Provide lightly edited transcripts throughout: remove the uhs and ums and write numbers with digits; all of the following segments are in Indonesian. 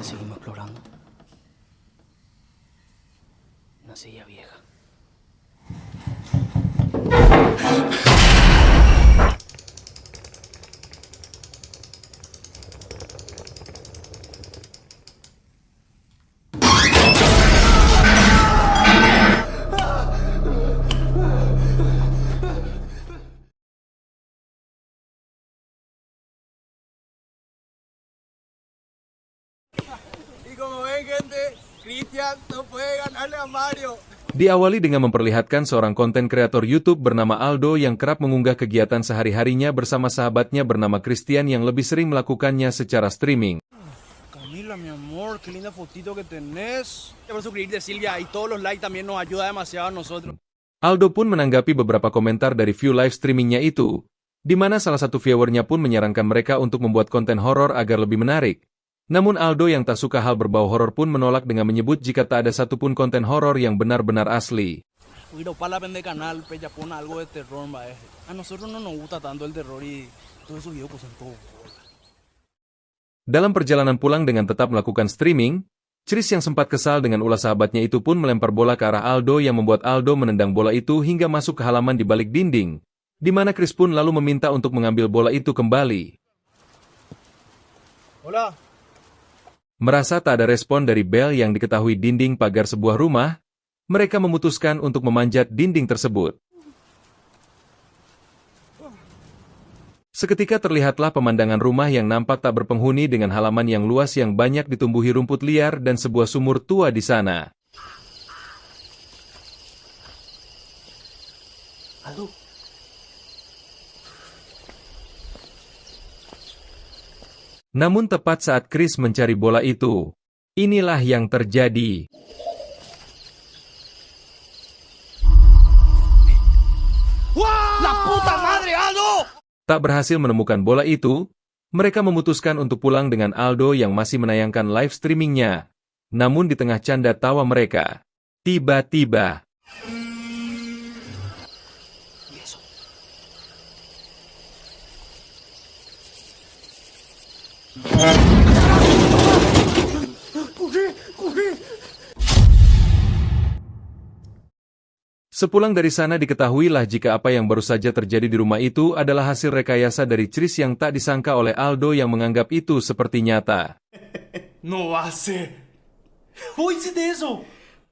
Si seguimos explorando. Una silla vieja. Y como ven, gente, Cristian no puede ganarle a Mario. Diawali dengan memperlihatkan seorang konten kreator YouTube bernama Aldo yang kerap mengunggah kegiatan sehari-harinya bersama sahabatnya bernama Christian yang lebih sering melakukannya secara streaming. Camila, mi amor, qué linda fotito que tenés. Por suscribirte, Silvia, y todos los likes también nos ayuda demasiado a nosotros. Aldo pun menanggapi beberapa komentar dari view live streamingnya itu, di mana salah satu viewernya pun menyarankan mereka untuk membuat konten horor agar lebih menarik. Namun Aldo yang tak suka hal berbau horor pun menolak dengan menyebut jika tak ada satupun konten horor yang benar-benar asli. Pero para la canal, pues ya pone algo de terror, maestro. A nosotros no nos gusta tanto el terror y todos esos videos pues son todo. Dalam perjalanan pulang dengan tetap melakukan streaming, Chris yang sempat kesal dengan ulah sahabatnya itu pun melempar bola ke arah Aldo yang membuat Aldo menendang bola itu hingga masuk ke halaman di balik dinding, di mana Chris pun lalu meminta untuk mengambil bola itu kembali. Hola. Merasa tak ada respon dari Bel yang diketahui dinding pagar sebuah rumah, mereka memutuskan untuk memanjat dinding tersebut. Seketika terlihatlah pemandangan rumah yang nampak tak berpenghuni dengan halaman yang luas yang banyak ditumbuhi rumput liar dan sebuah sumur tua di sana. Aldo. Namun tepat saat Chris mencari bola itu, inilah yang terjadi. La puta madre, Aldo! Tak berhasil menemukan bola itu, mereka memutuskan untuk pulang dengan Aldo yang masih menayangkan live streamingnya. Namun di tengah canda tawa mereka, tiba-tiba sepulang dari sana diketahuilah jika apa yang baru saja terjadi di rumah itu adalah hasil rekayasa dari Chris yang tak disangka oleh Aldo yang menganggap itu seperti nyata. No va a ser. ¿Vos hiciste eso?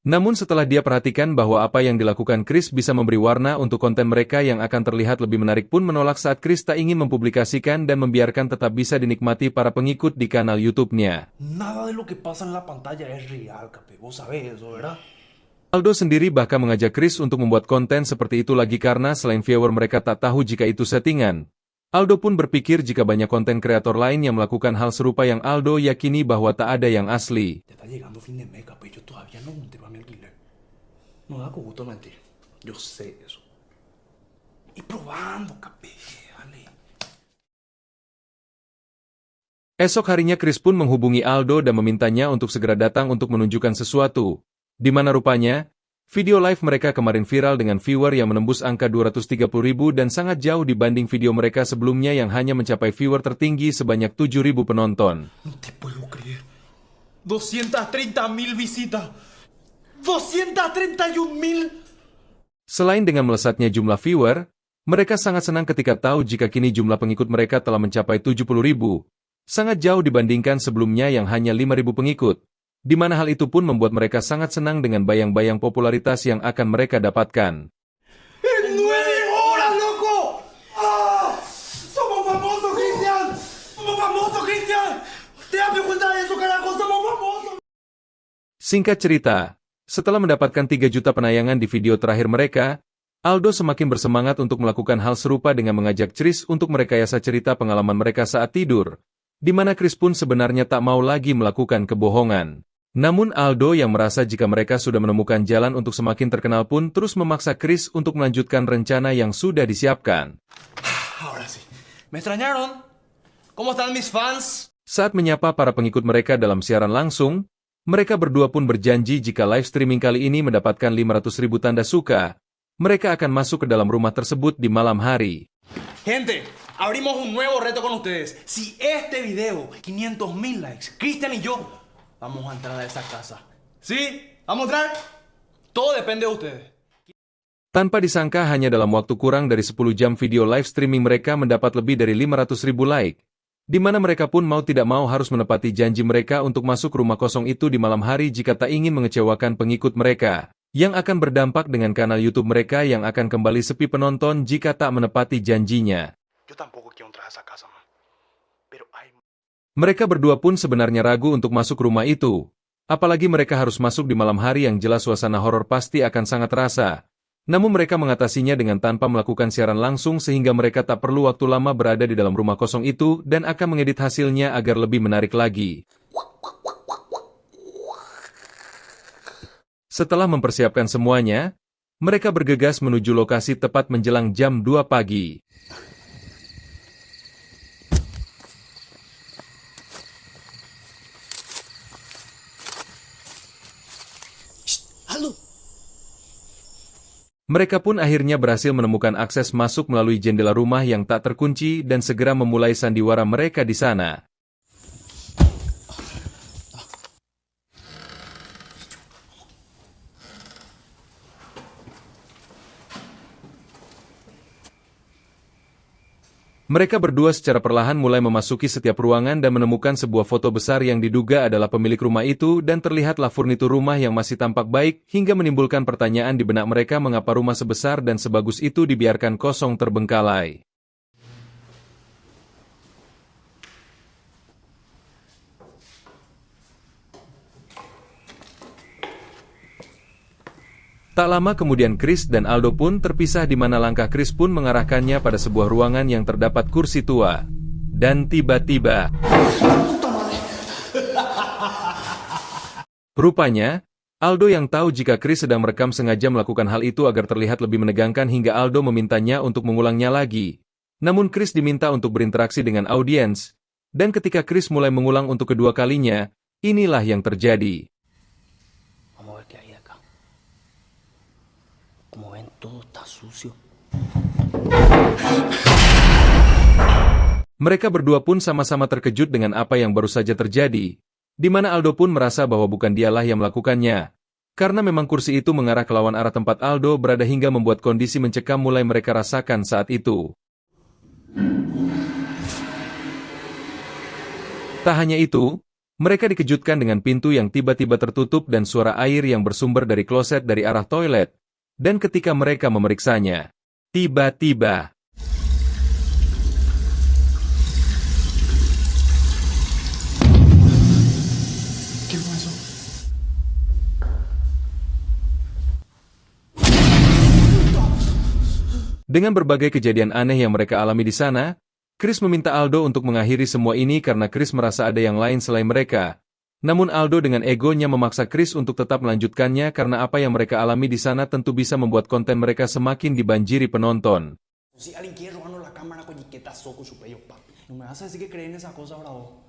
Namun setelah dia perhatikan bahwa apa yang dilakukan Chris bisa memberi warna untuk konten mereka yang akan terlihat lebih menarik pun menolak saat Chris tak ingin mempublikasikan dan membiarkan tetap bisa dinikmati para pengikut di kanal YouTube-nya. Nada de lo que pasa en la pantalla es real, Cape. Vos sabés eso, ¿verdad? Aldo sendiri bahkan mengajak Chris untuk membuat konten seperti itu lagi karena selain viewer mereka tak tahu jika itu settingan. Aldo pun berpikir jika banyak konten kreator lain yang melakukan hal serupa yang Aldo yakini bahwa tak ada yang asli. Ya está llegando fin de mes, Cape. Yo todavía no junté para mi alquiler. No da con gusto mentir. Yo sé eso. Y probando, Cape. Dale. Esok harinya Chris pun menghubungi Aldo dan memintanya untuk segera datang untuk menunjukkan sesuatu. Di mana rupanya, video live mereka kemarin viral dengan viewer yang menembus angka 230.000 dan sangat jauh dibanding video mereka sebelumnya yang hanya mencapai viewer tertinggi sebanyak 7.000 penonton. No te puedo creer. 230.000 visitas. 231.000. Selain dengan melesatnya jumlah viewer, mereka sangat senang ketika tahu jika kini jumlah pengikut mereka telah mencapai 70.000. Sangat jauh dibandingkan sebelumnya yang hanya 5.000 pengikut. Di mana hal itu pun membuat mereka sangat senang dengan bayang-bayang popularitas yang akan mereka dapatkan. ¡En 9 horas, loco! ¡Ah! ¡Somos famosos, Cristian! ¡Somos famosos, Cristian! ¿Te das cuenta de eso, carajo? ¡Somos famosos! Singkat cerita, setelah mendapatkan 3 juta penayangan di video terakhir mereka, Aldo semakin bersemangat untuk melakukan hal serupa dengan mengajak Chris untuk merekayasa cerita pengalaman mereka saat tidur, di mana Chris pun sebenarnya tak mau lagi melakukan kebohongan. Namun Aldo yang merasa jika mereka sudah menemukan jalan untuk semakin terkenal pun terus memaksa Chris untuk melanjutkan rencana yang sudah disiapkan. Ahora sí. ¿Me extrañaron? ¿Cómo están mis fans? Saat menyapa para pengikut mereka dalam siaran langsung, mereka berdua pun berjanji jika live streaming kali ini mendapatkan 500.000 tanda suka, mereka akan masuk ke dalam rumah tersebut di malam hari. Gente, abrimos un nuevo reto con ustedes. Si este video, 500.000 likes, Cristian y yo vamos a entrar a esa casa. ¿Sí? ¿Vamos a entrar? Todo depende de ustedes. Tanpa disangka hanya dalam waktu kurang dari 10 jam video live streaming mereka mendapat lebih dari 500.000 like. Di mana mereka pun mau tidak mau harus menepati janji mereka untuk masuk rumah kosong itu di malam hari jika tak ingin mengecewakan pengikut mereka. Yang akan berdampak dengan kanal YouTube mereka yang akan kembali sepi penonton jika tak menepati janjinya. Yo tampoco quiero entrar a esa casa, man. Pero hay... Mereka berdua pun sebenarnya ragu untuk masuk rumah itu. Apalagi mereka harus masuk di malam hari yang jelas suasana horor pasti akan sangat terasa. Namun mereka mengatasinya dengan tanpa melakukan siaran langsung sehingga mereka tak perlu waktu lama berada di dalam rumah kosong itu dan akan mengedit hasilnya agar lebih menarik lagi. Setelah mempersiapkan semuanya, mereka bergegas menuju lokasi tepat menjelang jam 2 pagi. Halo. Mereka pun akhirnya berhasil menemukan akses masuk melalui jendela rumah yang tak terkunci dan segera memulai sandiwara mereka di sana. Mereka berdua secara perlahan mulai memasuki setiap ruangan dan menemukan sebuah foto besar yang diduga adalah pemilik rumah itu dan terlihatlah furnitur rumah yang masih tampak baik hingga menimbulkan pertanyaan di benak mereka mengapa rumah sebesar dan sebagus itu dibiarkan kosong terbengkalai. Tak lama kemudian Chris dan Aldo pun terpisah di mana langkah Chris pun mengarahkannya pada sebuah ruangan yang terdapat kursi tua. Dan tiba-tiba... Rupanya, Aldo yang tahu jika Chris sedang merekam sengaja melakukan hal itu agar terlihat lebih menegangkan hingga Aldo memintanya untuk mengulangnya lagi. Namun Chris diminta untuk berinteraksi dengan audiens, dan ketika Chris mulai mengulang untuk kedua kalinya, inilah yang terjadi. Vamos a ver qué hay acá. Como ven, todo está sucio. Mereka berdua pun sama-sama terkejut dengan apa yang baru saja terjadi, di mana Aldo pun merasa bahwa bukan dialah yang melakukannya, karena memang kursi itu mengarah ke lawan arah tempat Aldo berada hingga membuat kondisi mencekam mulai mereka rasakan saat itu. Tak hanya itu, mereka dikejutkan dengan pintu yang tiba-tiba tertutup dan suara air yang bersumber dari kloset dari arah toilet. Dan ketika mereka memeriksanya, tiba-tiba ¿Qué fue eso? dengan berbagai kejadian aneh yang mereka alami di sana, Chris meminta Aldo untuk mengakhiri semua ini karena Chris merasa ada yang lain selain mereka. Namun Aldo dengan egonya memaksa Chris untuk tetap melanjutkannya karena apa yang mereka alami di sana tentu bisa membuat konten mereka semakin dibanjiri penonton. Si alguien quiere robarnos la cámara, coño, ¿qué pasó con su pello, pa? No me vas a decir que creen esa cosa, bravo.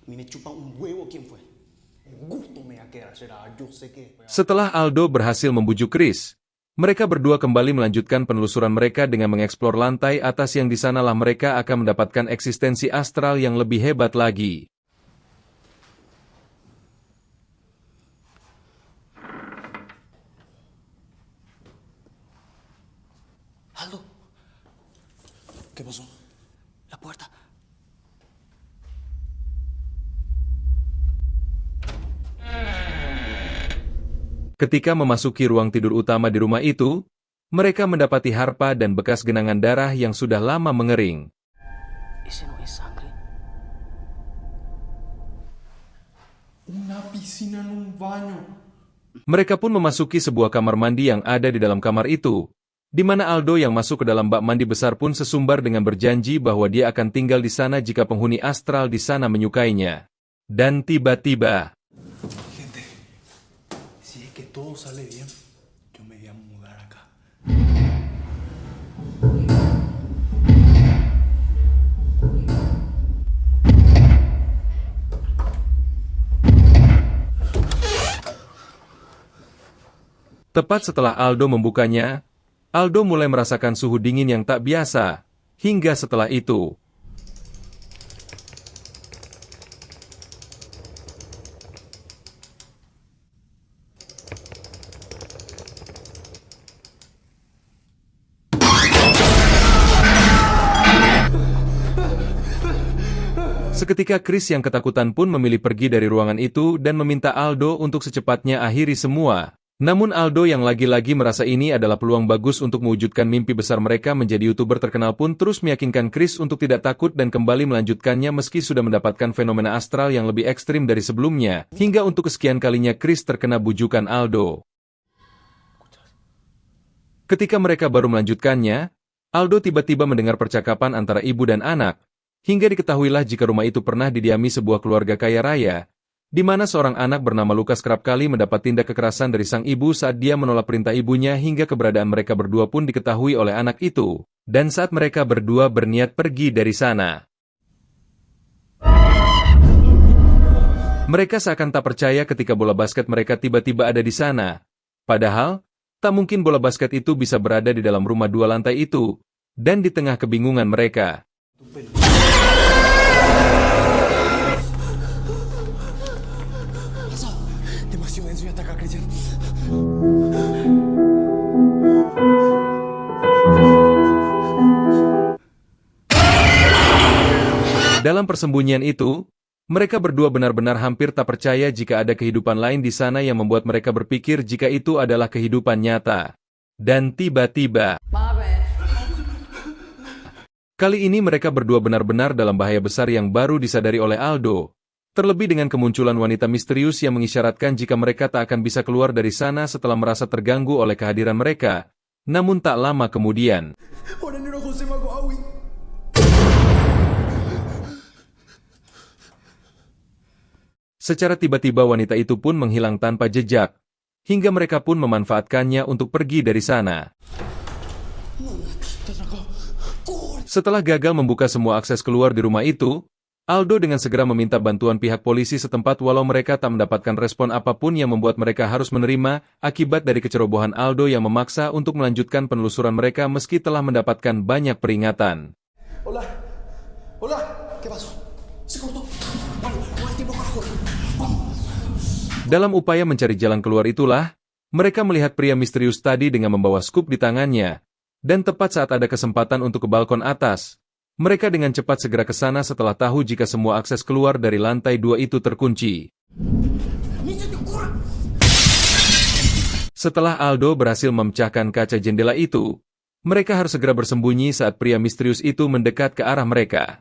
A mí me chupa un huevo quién fue. El gusto me va a quedar, será, yo sé que... Setelah Aldo berhasil membujuk Chris, mereka berdua kembali melanjutkan penelusuran mereka dengan mengeksplor lantai atas yang di sanalah mereka akan mendapatkan eksistensi astral yang lebih hebat lagi. Aldo, ¿Qué pasó? la puerta. Ketika memasuki ruang tidur utama di rumah itu, mereka mendapati harpa dan bekas genangan darah yang sudah lama mengering. Ese no es sangre. Una piscina en un baño. Mereka pun memasuki sebuah kamar mandi yang ada di dalam kamar itu, di mana Aldo yang masuk ke dalam bak mandi besar pun sesumbar dengan berjanji bahwa dia akan tinggal di sana jika penghuni astral di sana menyukainya. Dan tiba-tiba, Gente, si es que todo sale bien, yo me voy a mudar acá. tepat setelah Aldo membukanya, Aldo mulai merasakan suhu dingin yang tak biasa. Hingga setelah itu, Seketika Chris yang ketakutan pun memilih pergi dari ruangan itu dan meminta Aldo untuk secepatnya akhiri semua. Namun Aldo yang lagi-lagi merasa ini adalah peluang bagus untuk mewujudkan mimpi besar mereka menjadi YouTuber terkenal pun terus meyakinkan Chris untuk tidak takut dan kembali melanjutkannya meski sudah mendapatkan fenomena astral yang lebih ekstrim dari sebelumnya, hingga untuk kesekian kalinya Chris terkena bujukan Aldo. Ketika mereka baru melanjutkannya, Aldo tiba-tiba mendengar percakapan antara ibu dan anak, hingga diketahuilah jika rumah itu pernah didiami sebuah keluarga kaya raya, di mana seorang anak bernama Lukas kerap kali mendapat tindak kekerasan dari sang ibu saat dia menolak perintah ibunya hingga keberadaan mereka berdua pun diketahui oleh anak itu, dan saat mereka berdua berniat pergi dari sana. Mereka seakan tak percaya ketika bola basket mereka tiba-tiba ada di sana. Padahal, tak mungkin bola basket itu bisa berada di dalam rumah 2 lantai itu, dan di tengah kebingungan mereka. Dalam persembunyian itu, mereka berdua benar-benar hampir tak percaya jika ada kehidupan lain di sana yang membuat mereka berpikir jika itu adalah kehidupan nyata. Dan tiba-tiba, kali ini mereka berdua benar-benar dalam bahaya besar yang baru disadari oleh Aldo. Terlebih dengan kemunculan wanita misterius yang mengisyaratkan jika mereka tak akan bisa keluar dari sana setelah merasa terganggu oleh kehadiran mereka. Namun tak lama kemudian, secara tiba-tiba wanita itu pun menghilang tanpa jejak, hingga mereka pun memanfaatkannya untuk pergi dari sana. Setelah gagal membuka semua akses keluar di rumah itu, Aldo dengan segera meminta bantuan pihak polisi setempat walau mereka tak mendapatkan respon apapun yang membuat mereka harus menerima akibat dari kecerobohan Aldo yang memaksa untuk melanjutkan penelusuran mereka meski telah mendapatkan banyak peringatan. Hola, hola, ¿qué pasó? Se cortó. Dalam upaya mencari jalan keluar itulah, mereka melihat pria misterius tadi dengan membawa skup di tangannya, dan tepat saat ada kesempatan untuk ke balkon atas, mereka dengan cepat segera ke sana setelah tahu jika semua akses keluar dari lantai 2 itu terkunci. Setelah Aldo berhasil memecahkan kaca jendela itu, mereka harus segera bersembunyi saat pria misterius itu mendekat ke arah mereka.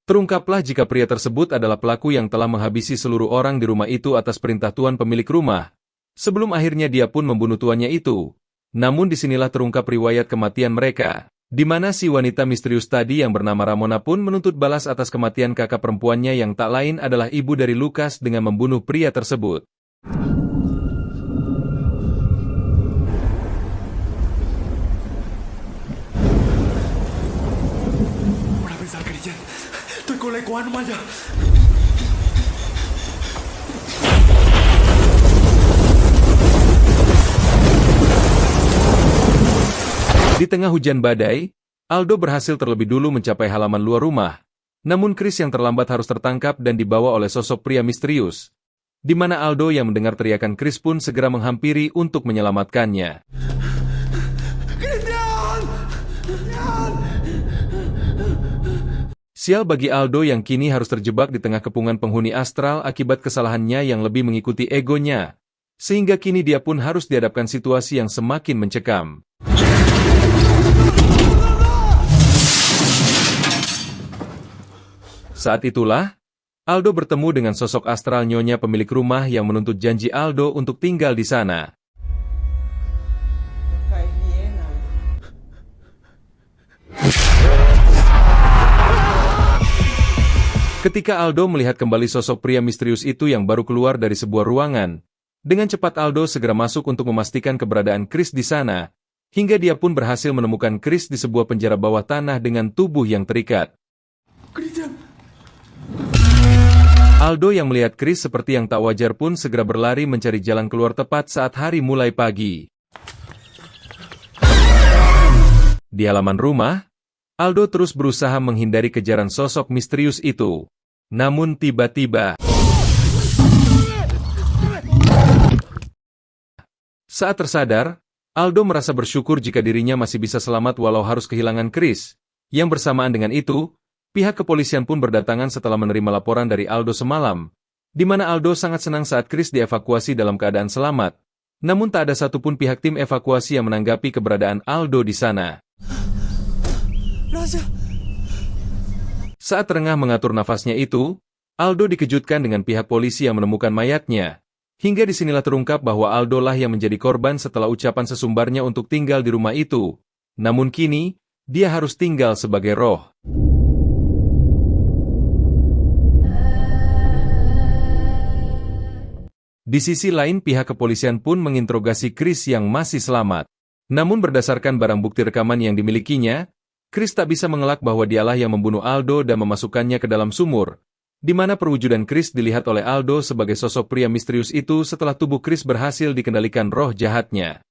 Terungkaplah jika pria tersebut adalah pelaku yang telah menghabisi seluruh orang di rumah itu atas perintah tuan pemilik rumah, sebelum akhirnya dia pun membunuh tuannya itu. Namun disinilah terungkap riwayat kematian mereka, di mana si wanita misterius tadi yang bernama Ramona pun menuntut balas atas kematian kakak perempuannya yang tak lain adalah ibu dari Lukas dengan membunuh pria tersebut. Di tengah hujan badai, Aldo berhasil terlebih dulu mencapai halaman luar rumah. Namun Chris yang terlambat harus tertangkap dan dibawa oleh sosok pria misterius. Di mana Aldo yang mendengar teriakan Chris pun segera menghampiri untuk menyelamatkannya. Sial bagi Aldo yang kini harus terjebak di tengah kepungan penghuni astral akibat kesalahannya yang lebih mengikuti egonya. Sehingga kini dia pun harus dihadapkan situasi yang semakin mencekam. Saat itulah, Aldo bertemu dengan sosok astral nyonya pemilik rumah yang menuntut janji Aldo untuk tinggal di sana. Ketika Aldo melihat kembali sosok pria misterius itu yang baru keluar dari sebuah ruangan, dengan cepat Aldo segera masuk untuk memastikan keberadaan Chris di sana, hingga dia pun berhasil menemukan Chris di sebuah penjara bawah tanah dengan tubuh yang terikat. Aldo yang melihat Chris seperti yang tak wajar pun segera berlari mencari jalan keluar tepat saat hari mulai pagi. Di halaman rumah, Aldo terus berusaha menghindari kejaran sosok misterius itu. Namun tiba-tiba, saat tersadar, Aldo merasa bersyukur jika dirinya masih bisa selamat walau harus kehilangan Chris. Yang bersamaan dengan itu, pihak kepolisian pun berdatangan setelah menerima laporan dari Aldo semalam, di mana Aldo sangat senang saat Chris dievakuasi dalam keadaan selamat. Namun tak ada satupun pihak tim evakuasi yang menanggapi keberadaan Aldo di sana. Raja. Saat tengah mengatur nafasnya itu, Aldo dikejutkan dengan pihak polisi yang menemukan mayatnya. Hingga disinilah terungkap bahwa Aldo lah yang menjadi korban setelah ucapan sesumbarnya untuk tinggal di rumah itu. Namun kini, dia harus tinggal sebagai roh. Di sisi lain pihak kepolisian pun menginterogasi Chris yang masih selamat. Namun berdasarkan barang bukti rekaman yang dimilikinya, Chris tak bisa mengelak bahwa dialah yang membunuh Aldo dan memasukkannya ke dalam sumur, di mana perwujudan Chris dilihat oleh Aldo sebagai sosok pria misterius itu setelah tubuh Chris berhasil dikendalikan roh jahatnya.